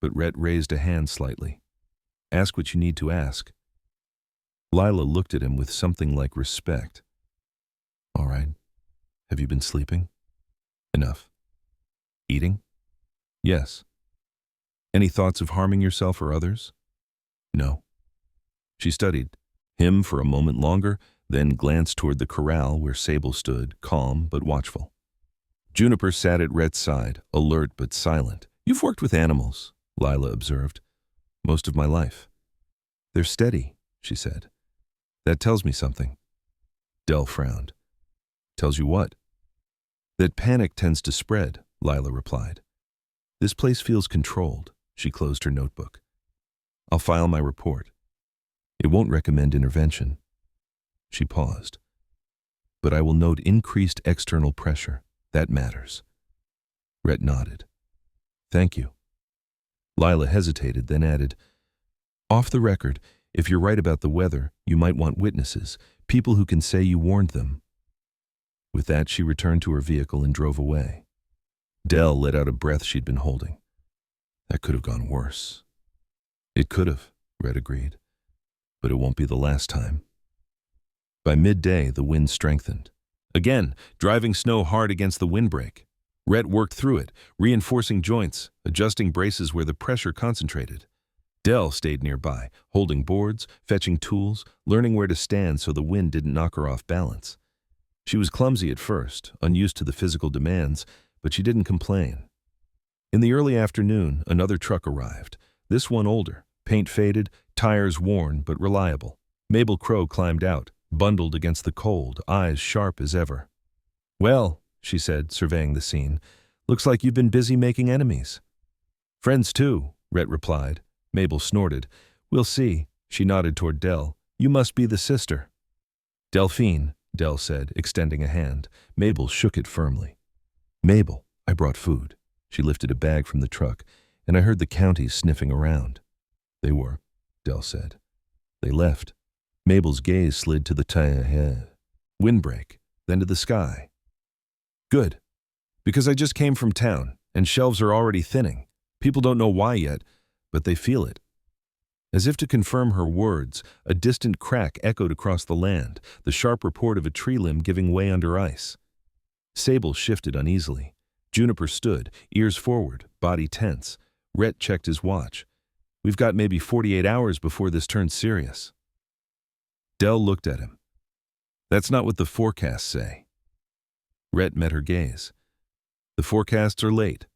but Rhett raised a hand slightly. "Ask what you need to ask." Lila looked at him with something like respect. "All right. Have you been sleeping?" "Enough." "Eating?" "Yes." "Any thoughts of harming yourself or others?" "No." She studied him for a moment longer, then glanced toward the corral where Sable stood, calm but watchful. Juniper sat at Rhett's side, alert but silent. "You've worked with animals," Lila observed. "Most of my life." "They're steady," she said. "That tells me something." Dell frowned. "Tells you what?" "That panic tends to spread," Lila replied. "This place feels controlled." She closed her notebook. "I'll file my report. It won't recommend intervention." She paused. "But I will note increased external pressure. That matters." Rhett nodded. "Thank you." Lila hesitated, then added, "Off the record, if you're right about the weather, you might want witnesses, people who can say you warned them." With that, she returned to her vehicle and drove away. Dell let out a breath she'd been holding. That could have gone worse. It could have, Rhett agreed. But it won't be the last time. By midday, the wind strengthened. Again, driving snow hard against the windbreak. Rhett worked through it, reinforcing joints, adjusting braces where the pressure concentrated. Dell stayed nearby, holding boards, fetching tools, learning where to stand so the wind didn't knock her off balance. She was clumsy at first, unused to the physical demands, but she didn't complain. In the early afternoon, another truck arrived, this one older, paint faded, tires worn but reliable. Mabel Crow climbed out, bundled against the cold, eyes sharp as ever. "Well," she said, surveying the scene, "looks like you've been busy making enemies." "Friends too," Rhett replied. Mabel snorted. "We'll see." She nodded toward Dell. "You must be the sister." "Delphine," Dell said, extending a hand. Mabel shook it firmly. "Mabel, I brought food." She lifted a bag from the truck, and I heard the counties sniffing around. "They were," Dell said. They left. Mabel's gaze slid to the windbreak, then to the sky. "Good. Because I just came from town, and shelves are already thinning. People don't know why yet, but they feel it." As if to confirm her words, a distant crack echoed across the land, the sharp report of a tree limb giving way under ice. Sable shifted uneasily. Juniper stood, ears forward, body tense. Rhett checked his watch. "We've got maybe 48 hours before this turns serious." Dell looked at him. "That's not what the forecasts say." Rhett met her gaze. "The forecasts are late."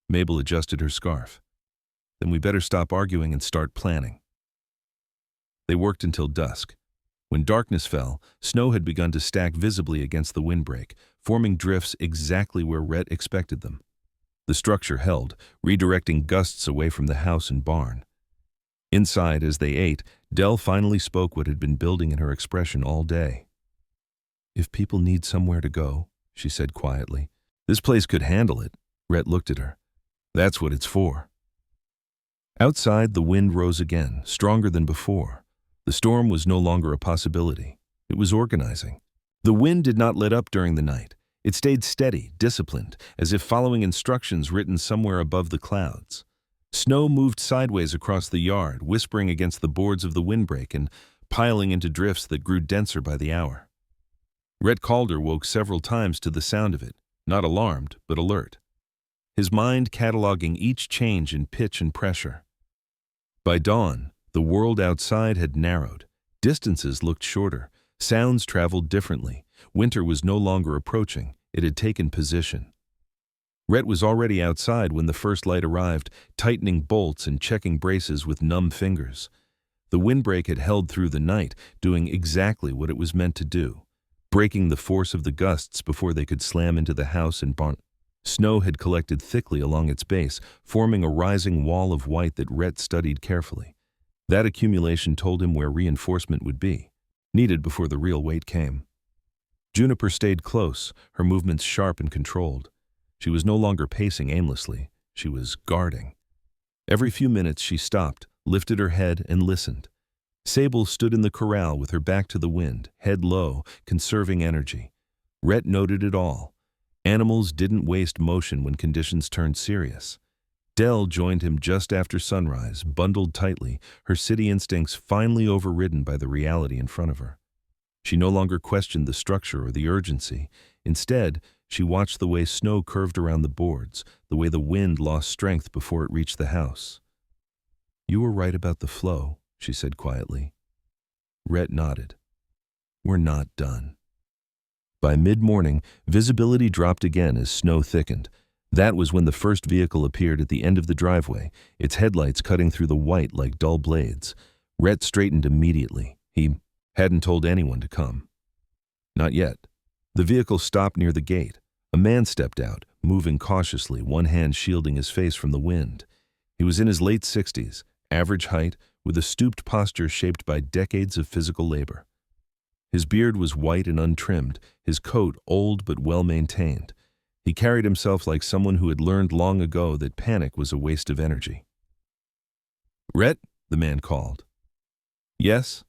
Mabel adjusted her scarf. "Then we better stop arguing and start planning." They worked until dusk. When darkness fell, snow had begun to stack visibly against the windbreak, forming drifts exactly where Rhett expected them. The structure held, redirecting gusts away from the house and barn. Inside, as they ate, Dell finally spoke what had been building in her expression all day. "If people need somewhere to go," she said quietly. "This place could handle it." Rhett looked at her. "That's what it's for." Outside, the wind rose again, stronger than before. The storm was no longer a possibility. It was organizing. The wind did not let up during the night. It stayed steady, disciplined, as if following instructions written somewhere above the clouds. Snow moved sideways across the yard, whispering against the boards of the windbreak and piling into drifts that grew denser by the hour. Rhett Calder woke several times to the sound of it, not alarmed, but alert. His mind cataloging each change in pitch and pressure. By dawn, the world outside had narrowed. Distances looked shorter. Sounds traveled differently. Winter was no longer approaching. It had taken position. Rhett was already outside when the first light arrived, tightening bolts and checking braces with numb fingers. The windbreak had held through the night, doing exactly what it was meant to do, breaking the force of the gusts before they could slam into the house and barn. Snow had collected thickly along its base, forming a rising wall of white that Rhett studied carefully. That accumulation told him where reinforcement would be, needed before the real weight came. Juniper stayed close, her movements sharp and controlled. She was no longer pacing aimlessly. She was guarding. Every few minutes she stopped, lifted her head, and listened. Sable stood in the corral with her back to the wind, head low, conserving energy. Rhett noted it all. Animals didn't waste motion when conditions turned serious. Dell joined him just after sunrise, bundled tightly, her city instincts finally overridden by the reality in front of her. She no longer questioned the structure or the urgency. Instead, she watched the way snow curved around the boards, the way the wind lost strength before it reached the house. "You were right about the flow," she said quietly. Rhett nodded. "We're not done." By mid-morning, visibility dropped again as snow thickened. That was when the first vehicle appeared at the end of the driveway, its headlights cutting through the white like dull blades. Rhett straightened immediately. He hadn't told anyone to come. Not yet. The vehicle stopped near the gate. A man stepped out, moving cautiously, one hand shielding his face from the wind. He was in his late 60s, average height, with a stooped posture shaped by decades of physical labor. His beard was white and untrimmed, his coat old but well-maintained. He carried himself like someone who had learned long ago that panic was a waste of energy. "Rhett?" the man called. "Yes?"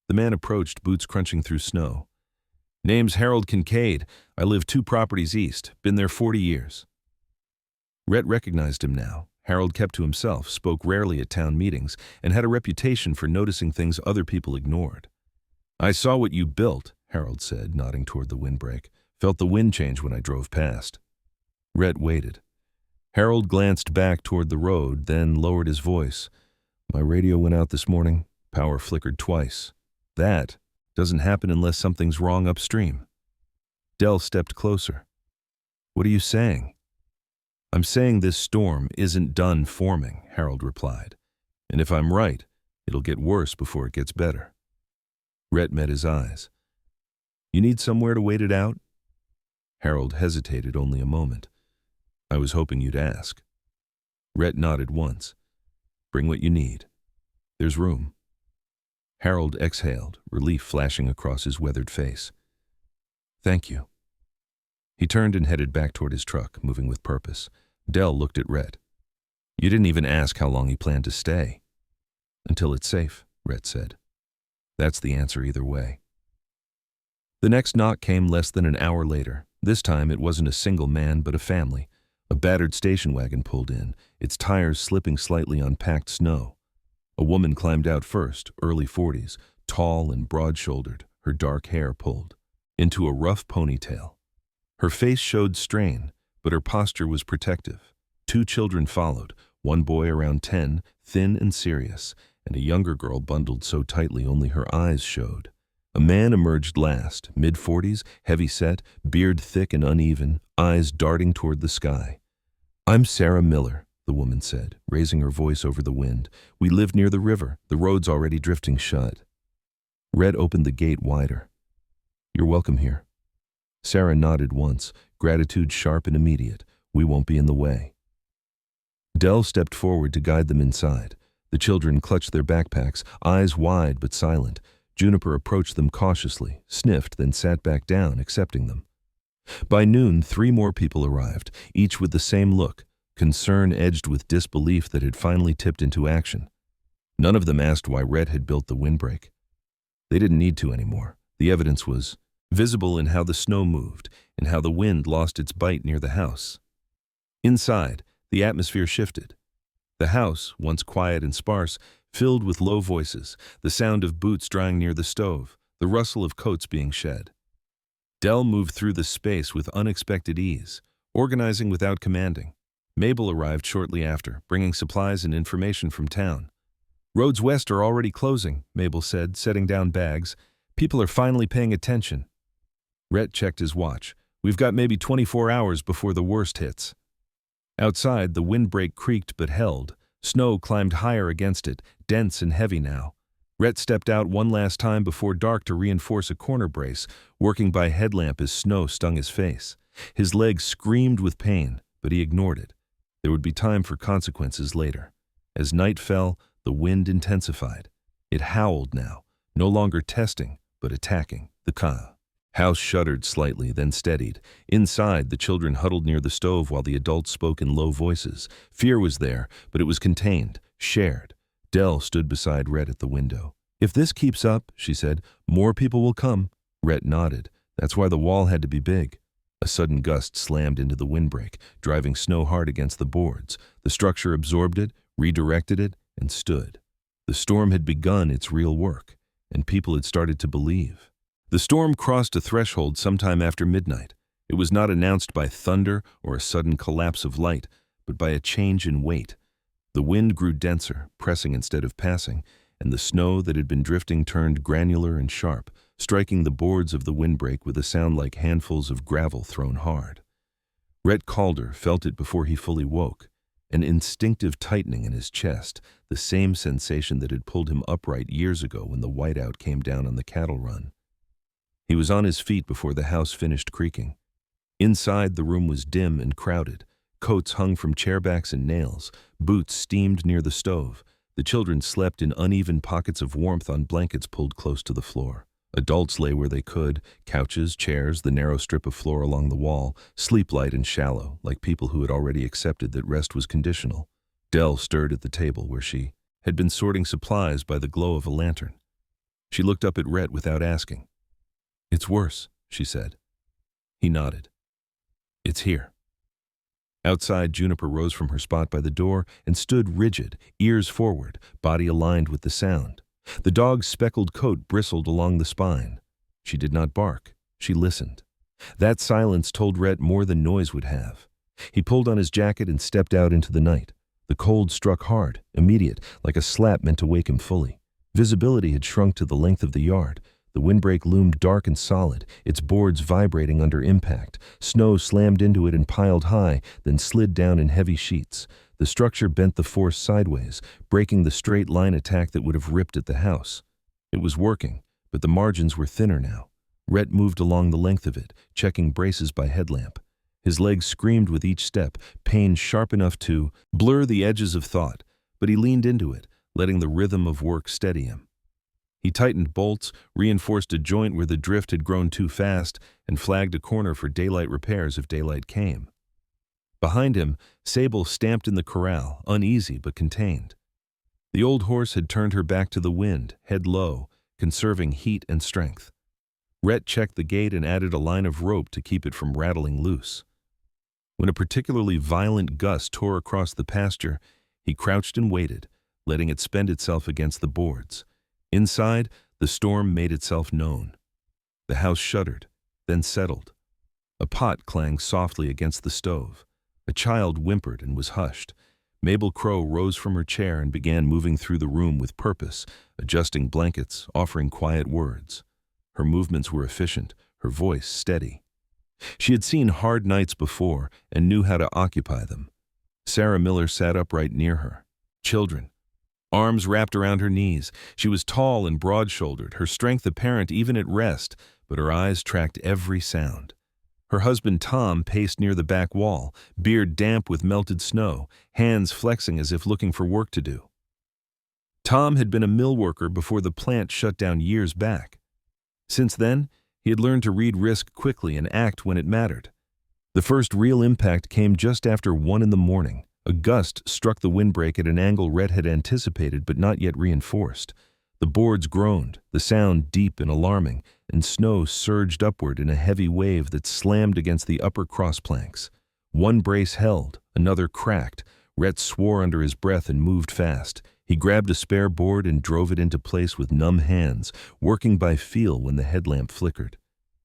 The man approached, boots crunching through snow. "Name's Harold Kincaid. I live 2 properties east. Been there 40 years. Rhett recognized him now. Harold kept to himself, spoke rarely at town meetings, and had a reputation for noticing things other people ignored. "I saw what you built," Harold said, nodding toward the windbreak. "Felt the wind change when I drove past." Rhett waited. Harold glanced back toward the road, then lowered his voice. "My radio went out this morning. Power flickered twice. That doesn't happen unless something's wrong upstream." Dell stepped closer. "What are you saying?" "I'm saying this storm isn't done forming," Harold replied. "And if I'm right, it'll get worse before it gets better." Rhett met his eyes. "You need somewhere to wait it out?" Harold hesitated only a moment. "I was hoping you'd ask." Rhett nodded once. "Bring what you need. There's room." Harold exhaled, relief flashing across his weathered face. "Thank you." He turned and headed back toward his truck, moving with purpose. Dell looked at Rhett. "You didn't even ask how long he planned to stay." "Until it's safe," Rhett said. "That's the answer either way." The next knock came less than an hour later. This time it wasn't a single man, but a family. A battered station wagon pulled in, its tires slipping slightly on packed snow. A woman climbed out first, early 40s, tall and broad-shouldered, her dark hair pulled into a rough ponytail. Her face showed strain, but her posture was protective. Two children followed, one boy around 10, thin and serious, and a younger girl bundled so tightly only her eyes showed. A man emerged last, mid-40s, heavy-set, beard thick and uneven, eyes darting toward the sky. "I'm Sarah Miller," the woman said, raising her voice over the wind. "We live near the river. The road's already drifting shut." Red opened the gate wider. "You're welcome here." Sarah nodded once, gratitude sharp and immediate. "We won't be in the way." Dell stepped forward to guide them inside. The children clutched their backpacks, eyes wide but silent. Juniper approached them cautiously, sniffed, then sat back down, accepting them. By noon, 3 more people arrived, each with the same look, concern edged with disbelief that had finally tipped into action. None of them asked why Red had built the windbreak. They didn't need to anymore. The evidence was visible in how the snow moved and how the wind lost its bite near the house. Inside, the atmosphere shifted. The house, once quiet and sparse, filled with low voices, the sound of boots drying near the stove, the rustle of coats being shed. Dell moved through the space with unexpected ease, organizing without commanding. Mabel arrived shortly after, bringing supplies and information from town. "Roads west are already closing," Mabel said, setting down bags. "People are finally paying attention." Rhett checked his watch. "We've got maybe 24 hours before the worst hits." Outside, the windbreak creaked but held. Snow climbed higher against it, dense and heavy now. Rhett stepped out one last time before dark to reinforce a corner brace, working by headlamp as snow stung his face. His legs screamed with pain, but he ignored it. There would be time for consequences later. As night fell, the wind intensified. It howled now, no longer testing, but attacking. The house shuddered slightly, then steadied. Inside, the children huddled near the stove while the adults spoke in low voices. Fear was there, but it was contained, shared. Dell stood beside Rhett at the window. "If this keeps up," she said, "more people will come." Rhett nodded. "That's why the wall had to be big." A sudden gust slammed into the windbreak, driving snow hard against the boards. The structure absorbed it, redirected it, and stood. The storm had begun its real work, and people had started to believe. The storm crossed a threshold sometime after midnight. It was not announced by thunder or a sudden collapse of light, but by a change in weight. The wind grew denser, pressing instead of passing, and the snow that had been drifting turned granular and sharp, striking the boards of the windbreak with a sound like handfuls of gravel thrown hard. Rhett Calder felt it before he fully woke, an instinctive tightening in his chest, the same sensation that had pulled him upright years ago when the whiteout came down on the cattle run. He was on his feet before the house finished creaking. Inside, the room was dim and crowded. Coats hung from chairbacks and nails. Boots steamed near the stove. The children slept in uneven pockets of warmth on blankets pulled close to the floor. Adults lay where they could, couches, chairs, the narrow strip of floor along the wall, sleep-light and shallow, like people who had already accepted that rest was conditional. Dell stirred at the table where she had been sorting supplies by the glow of a lantern. She looked up at Rhett without asking. "It's worse," she said. He nodded. "It's here." Outside, Juniper rose from her spot by the door and stood rigid, ears forward, body aligned with the sound. The dog's speckled coat bristled along the spine. She did not bark. She listened. That silence told Rhett more than noise would have. He pulled on his jacket and stepped out into the night. The cold struck hard, immediate, like a slap meant to wake him fully. Visibility had shrunk to the length of the yard. The windbreak loomed dark and solid, its boards vibrating under impact. Snow slammed into it and piled high, then slid down in heavy sheets. The structure bent the force sideways, breaking the straight line attack that would have ripped at the house. It was working, but the margins were thinner now. Rhett moved along the length of it, checking braces by headlamp. His legs screamed with each step, pain sharp enough to blur the edges of thought, but he leaned into it, letting the rhythm of work steady him. He tightened bolts, reinforced a joint where the drift had grown too fast, and flagged a corner for daylight repairs if daylight came. Behind him, Sable stamped in the corral, uneasy but contained. The old horse had turned her back to the wind, head low, conserving heat and strength. Rhett checked the gate and added a line of rope to keep it from rattling loose. When a particularly violent gust tore across the pasture, he crouched and waited, letting it spend itself against the boards. Inside, the storm made itself known. The house shuddered, then settled. A pot clanged softly against the stove. A child whimpered and was hushed. Mabel Crow rose from her chair and began moving through the room with purpose, adjusting blankets, offering quiet words. Her movements were efficient, her voice steady. She had seen hard nights before and knew how to occupy them. Sarah Miller sat upright near her. Children. Arms wrapped around her knees. She was tall and broad-shouldered, her strength apparent even at rest, but her eyes tracked every sound. Her husband Tom paced near the back wall, beard damp with melted snow, hands flexing as if looking for work to do. Tom had been a mill worker before the plant shut down years back. Since then, he had learned to read risk quickly and act when it mattered. The first real impact came just after 1 a.m. A gust struck the windbreak at an angle Rhett had anticipated but not yet reinforced. The boards groaned, the sound deep and alarming, and snow surged upward in a heavy wave that slammed against the upper cross planks. One brace held, another cracked. Rhett swore under his breath and moved fast. He grabbed a spare board and drove it into place with numb hands, working by feel when the headlamp flickered.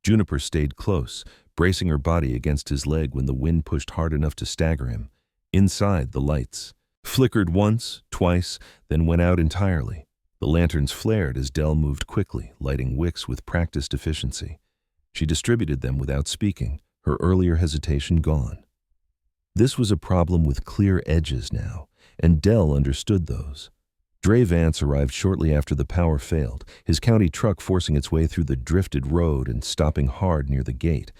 Juniper stayed close, bracing her body against his leg when the wind pushed hard enough to stagger him. Inside, the lights flickered once, twice, then went out entirely. The lanterns flared as Dell moved quickly, lighting wicks with practiced efficiency. She distributed them without speaking, her earlier hesitation gone. This was a problem with clear edges now, and Dell understood those. Dre Vance arrived shortly after the power failed, his county truck forcing its way through the drifted road and stopping hard near the gate.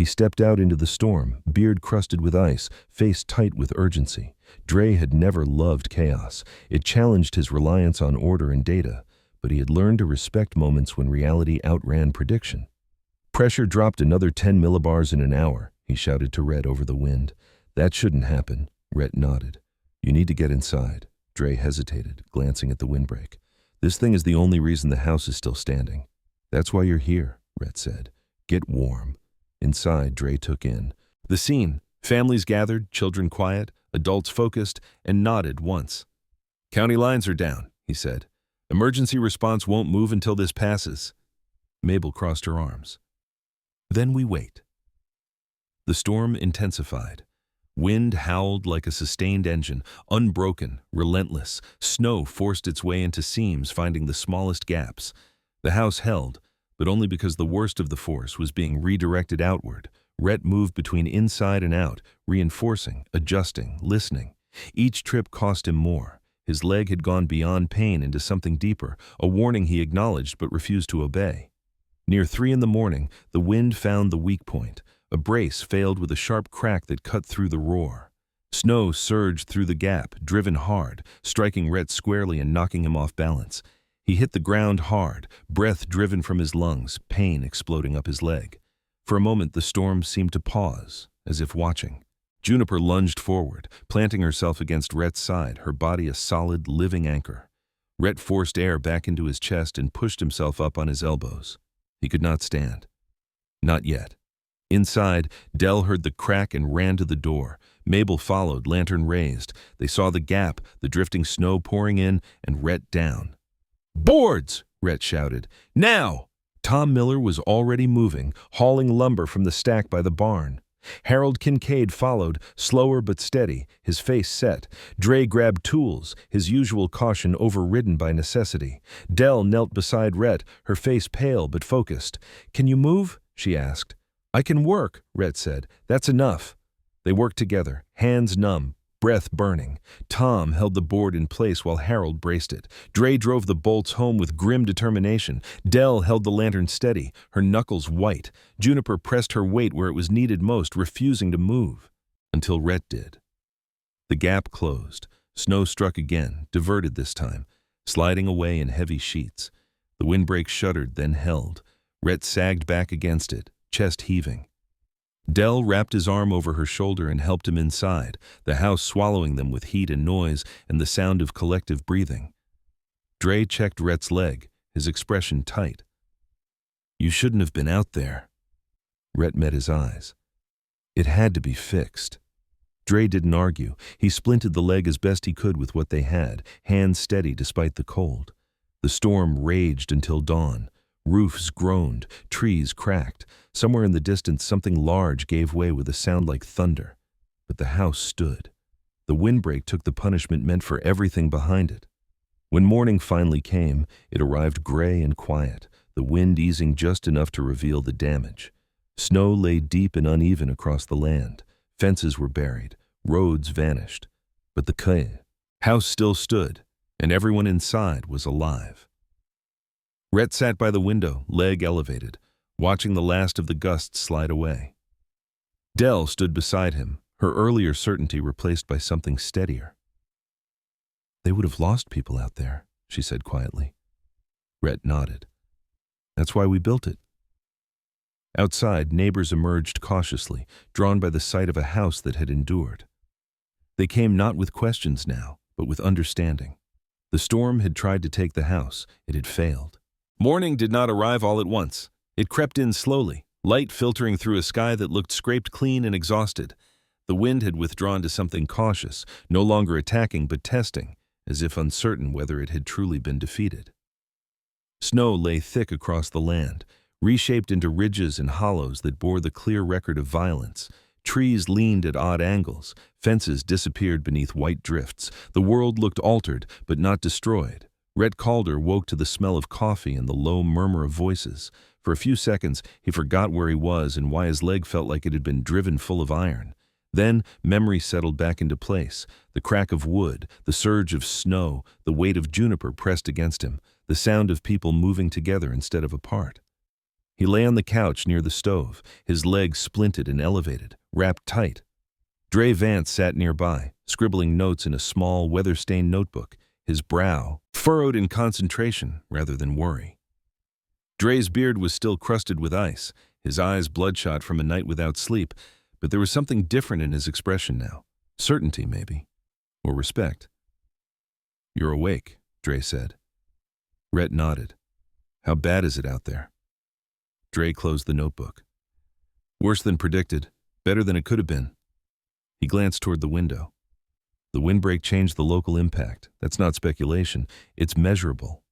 He stepped out into the storm, beard crusted with ice, face tight with urgency. Dre had never loved chaos. It challenged his reliance on order and data, but he had learned to respect moments when reality outran prediction. Pressure dropped another 10 millibars in an hour, he shouted to Rhett over the wind. That shouldn't happen, Rhett nodded. You need to get inside. Dre hesitated, glancing at the windbreak. This thing is the only reason the house is still standing. That's why you're here, Rhett said. Get warm. Inside, Dre took in the scene. Families gathered, children quiet, adults focused, and nodded once. County lines are down, he said. Emergency response won't move until this passes. Mabel crossed her arms. Then we wait. The storm intensified. Wind howled like a sustained engine, unbroken, relentless. Snow forced its way into seams, finding the smallest gaps. The house held, but only because the worst of the force was being redirected outward. Rhett moved between inside and out, reinforcing, adjusting, listening. Each trip cost him more. His leg had gone beyond pain into something deeper, a warning he acknowledged but refused to obey. Near 3 a.m, the wind found the weak point. A brace failed with a sharp crack that cut through the roar. Snow surged through the gap, driven hard, striking Rhett squarely and knocking him off balance. He hit the ground hard, breath driven from his lungs, pain exploding up his leg. For a moment, the storm seemed to pause, as if watching. Juniper lunged forward, planting herself against Rhett's side, her body a solid, living anchor. Rhett forced air back into his chest and pushed himself up on his elbows. He could not stand. Not yet. Inside, Dell heard the crack and ran to the door. Mabel followed, lantern raised. They saw the gap, the drifting snow pouring in, and Rhett down. "Boards!" Rhett shouted. "Now!" Tom Miller was already moving, hauling lumber from the stack by the barn. Harold Kincaid followed, slower but steady, his face set. Dre grabbed tools, his usual caution overridden by necessity. Dell knelt beside Rhett, her face pale but focused. "Can you move?" she asked. "I can work," Rhett said. "That's enough." They worked together, hands numb, breath burning. Tom held the board in place while Harold braced it. Dre drove the bolts home with grim determination. Dell held the lantern steady, her knuckles white. Juniper pressed her weight where it was needed most, refusing to move. Until Rhett did. The gap closed. Snow struck again, diverted this time, sliding away in heavy sheets. The windbreak shuddered, then held. Rhett sagged back against it, chest heaving. Dell wrapped his arm over her shoulder and helped him inside, the house swallowing them with heat and noise and the sound of collective breathing. Dre checked Rhett's leg, his expression tight. "You shouldn't have been out there." Rhett met his eyes. It had to be fixed. Dre didn't argue. He splinted the leg as best he could with what they had, hands steady despite the cold. The storm raged until dawn. Roofs groaned, trees cracked. Somewhere in the distance, something large gave way with a sound like thunder. But the house stood. The windbreak took the punishment meant for everything behind it. When morning finally came, it arrived gray and quiet, the wind easing just enough to reveal the damage. Snow lay deep and uneven across the land. Fences were buried. Roads vanished. But the house still stood, and everyone inside was alive. Rhett sat by the window, leg elevated, watching the last of the gusts slide away. Dell stood beside him, her earlier certainty replaced by something steadier. "They would have lost people out there," she said quietly. Rhett nodded. "That's why we built it." Outside, neighbors emerged cautiously, drawn by the sight of a house that had endured. They came not with questions now, but with understanding. The storm had tried to take the house. It had failed. Morning did not arrive all at once. It crept in slowly, light filtering through a sky that looked scraped clean and exhausted. The wind had withdrawn to something cautious, no longer attacking but testing, as if uncertain whether it had truly been defeated. Snow lay thick across the land, reshaped into ridges and hollows that bore the clear record of violence. Trees leaned at odd angles, fences disappeared beneath white drifts. The world looked altered, but not destroyed. Rhett Calder woke to the smell of coffee and the low murmur of voices. For a few seconds, he forgot where he was and why his leg felt like it had been driven full of iron. Then, memory settled back into place. The crack of wood, the surge of snow, the weight of juniper pressed against him, the sound of people moving together instead of apart. He lay on the couch near the stove, his legs splinted and elevated, wrapped tight. Dre Vance sat nearby, scribbling notes in a small, weather-stained notebook, his brow furrowed in concentration rather than worry. Dre's beard was still crusted with ice, his eyes bloodshot from a night without sleep, but there was something different in his expression now. Certainty, maybe. Or respect. "You're awake," Dre said. Rhett nodded. "How bad is it out there?" Dre closed the notebook. "Worse than predicted. Better than it could have been." He glanced toward the window. The windbreak changed the local impact. That's not speculation. It's measurable.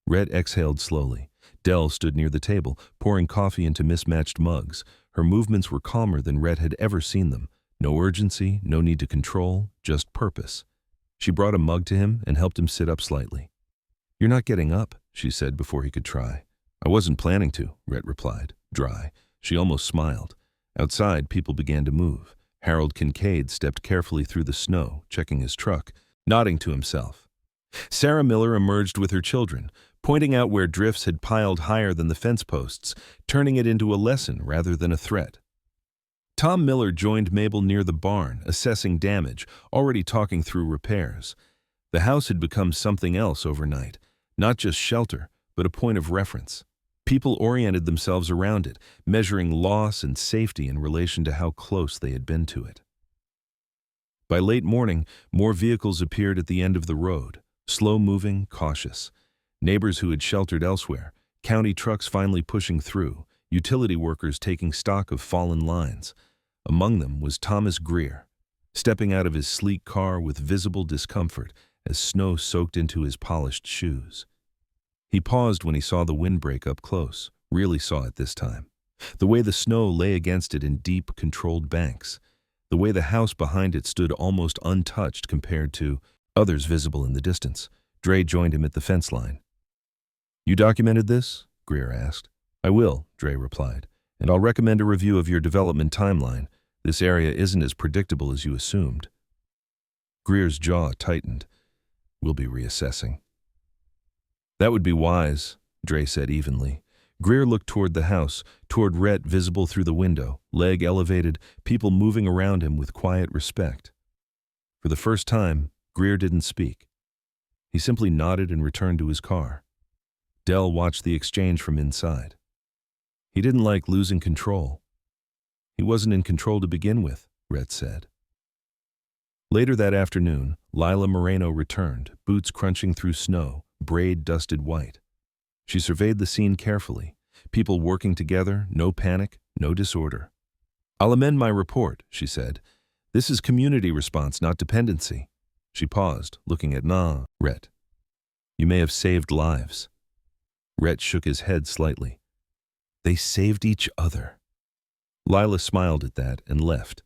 Rhett exhaled slowly. Dell stood near the table, pouring coffee into mismatched mugs. Her movements were calmer than Rhett had ever seen them. No urgency, no need to control, just purpose. She brought a mug to him and helped him sit up slightly. "You're not getting up," she said before he could try. "I wasn't planning to," Rhett replied, dry. She almost smiled. Outside, people began to move. Harold Kincaid stepped carefully through the snow, checking his truck, nodding to himself. Sarah Miller emerged with her children, pointing out where drifts had piled higher than the fence posts, turning it into a lesson rather than a threat. Tom Miller joined Mabel near the barn, assessing damage, already talking through repairs. The house had become something else overnight, not just shelter, but a point of reference. People oriented themselves around it, measuring loss and safety in relation to how close they had been to it. By late morning, more vehicles appeared at the end of the road, slow-moving, cautious. Neighbors who had sheltered elsewhere, county trucks finally pushing through, utility workers taking stock of fallen lines. Among them was Thomas Greer, stepping out of his sleek car with visible discomfort as snow soaked into his polished shoes. He paused when he saw the windbreak up close, really saw it this time. The way the snow lay against it in deep, controlled banks. The way the house behind it stood almost untouched compared to others visible in the distance. Dre joined him at the fence line. "You documented this?" Greer asked. "I will," Dre replied, "and I'll recommend a review of your development timeline. This area isn't as predictable as you assumed." Greer's jaw tightened. "We'll be reassessing." "That would be wise," Dre said evenly. Greer looked toward the house, toward Rhett visible through the window, leg elevated, people moving around him with quiet respect. For the first time, Greer didn't speak. He simply nodded and returned to his car. Dell watched the exchange from inside. He didn't like losing control. He wasn't in control to begin with, Rhett said. Later that afternoon, Lila Moreno returned, boots crunching through snow, braid dusted white. She surveyed the scene carefully. People working together, no panic, no disorder. "I'll amend my report," she said. "This is community response, not dependency." She paused, looking at Rhett. "You may have saved lives." Rhett shook his head slightly. "They saved each other." Lila smiled at that and left.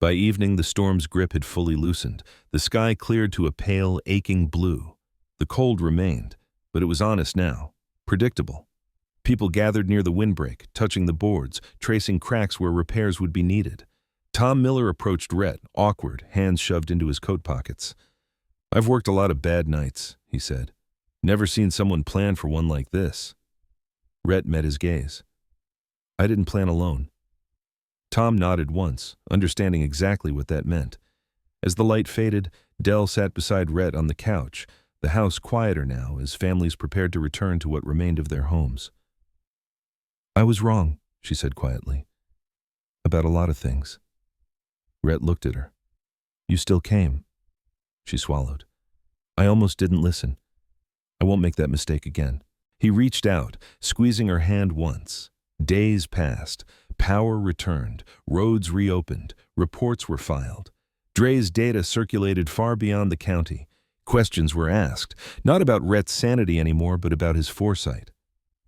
By evening, the storm's grip had fully loosened. The sky cleared to a pale, aching blue. The cold remained, but it was honest now. Predictable. People gathered near the windbreak, touching the boards, tracing cracks where repairs would be needed. Tom Miller approached Rhett, awkward, hands shoved into his coat pockets. "I've worked a lot of bad nights," he said. "Never seen someone plan for one like this." Rhett met his gaze. "I didn't plan alone." Tom nodded once, understanding exactly what that meant. As the light faded, Dell sat beside Rhett on the couch, the house quieter now as families prepared to return to what remained of their homes. "I was wrong," she said quietly. "About a lot of things." Rhett looked at her. "You still came." She swallowed. "I almost didn't listen. I won't make that mistake again." He reached out, squeezing her hand once. Days passed. Power returned. Roads reopened. Reports were filed. Dre's data circulated far beyond the county. Questions were asked, not about Rhett's sanity anymore, but about his foresight.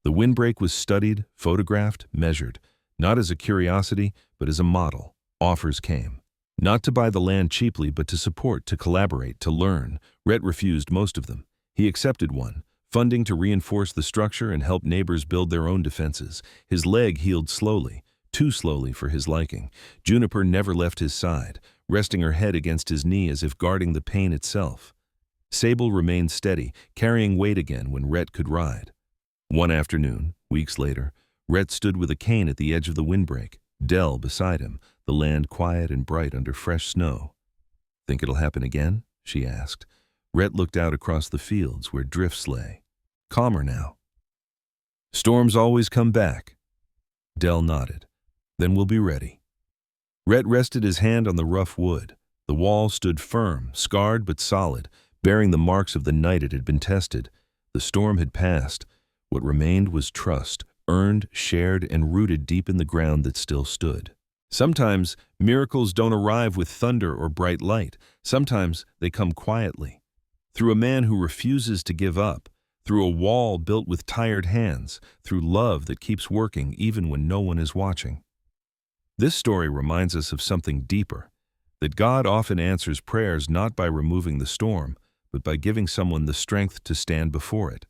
The windbreak was studied, photographed, measured, not as a curiosity, but as a model. Offers came. Not to buy the land cheaply, but to support, to collaborate, to learn. Rhett refused most of them. He accepted one, funding to reinforce the structure and help neighbors build their own defenses. His leg healed slowly, too slowly for his liking. Juniper never left his side, resting her head against his knee as if guarding the pain itself. Sable remained steady, carrying weight again when Rhett could ride. One afternoon, weeks later, Rhett stood with a cane at the edge of the windbreak, Dell beside him, the land quiet and bright under fresh snow. "Think it'll happen again?" she asked. Rhett looked out across the fields where drifts lay. Calmer now. "Storms always come back." Dell nodded. "Then we'll be ready." Rhett rested his hand on the rough wood. The wall stood firm, scarred but solid, bearing the marks of the night it had been tested. The storm had passed. What remained was trust, earned, shared, and rooted deep in the ground that still stood. Sometimes miracles don't arrive with thunder or bright light. Sometimes they come quietly. Through a man who refuses to give up, through a wall built with tired hands, through love that keeps working even when no one is watching. This story reminds us of something deeper, that God often answers prayers not by removing the storm, but by giving someone the strength to stand before it,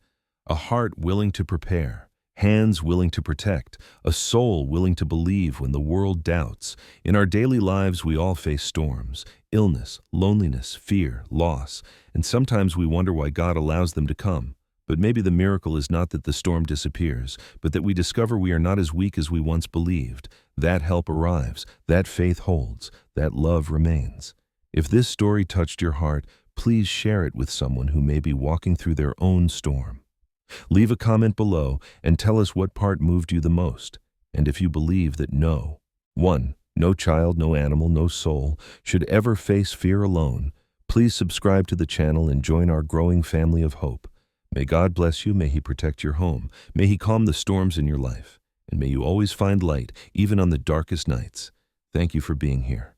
a heart willing to prepare, hands willing to protect, a soul willing to believe when the world doubts. In our daily lives, we all face storms, illness, loneliness, fear, loss, and sometimes we wonder why God allows them to come. But maybe the miracle is not that the storm disappears, but that we discover we are not as weak as we once believed. That help arrives, that faith holds, that love remains. If this story touched your heart, please share it with someone who may be walking through their own storm. Leave a comment below and tell us what part moved you the most, and if you believe that no child, no animal, no soul should ever face fear alone, please subscribe to the channel and join our growing family of hope. May God bless you, may He protect your home, may He calm the storms in your life, and may you always find light, even on the darkest nights. Thank you for being here.